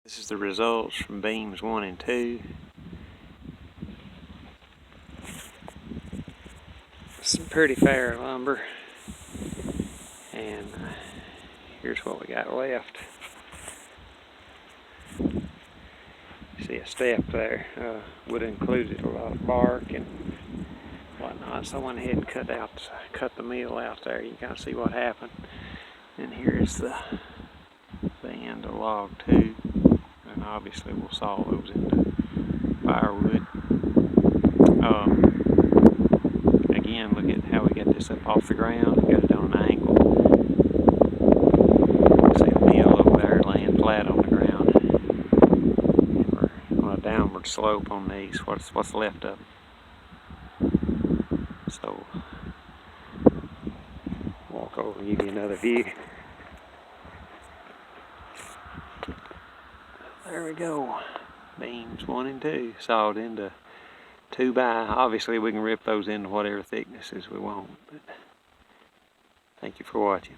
This is the results from beams 1 and 2. Some pretty fair lumber, and here's what we got left. See a step there. Would have included a lot of bark and whatnot, so I went ahead and cut the mill out there. You can kind of see what happened. And here's the end of log 2, and obviously we'll saw those into firewood. Again, look at how we got this up off the ground. We got it on an angle. See the mill over there laying flat on the ground. And we're on a downward slope on these. What's left of them. So, walk over and give you another view. There we go. Beams 1 and 2 sawed into 2 by. Obviously we can rip those into whatever thicknesses we want. But thank you for watching.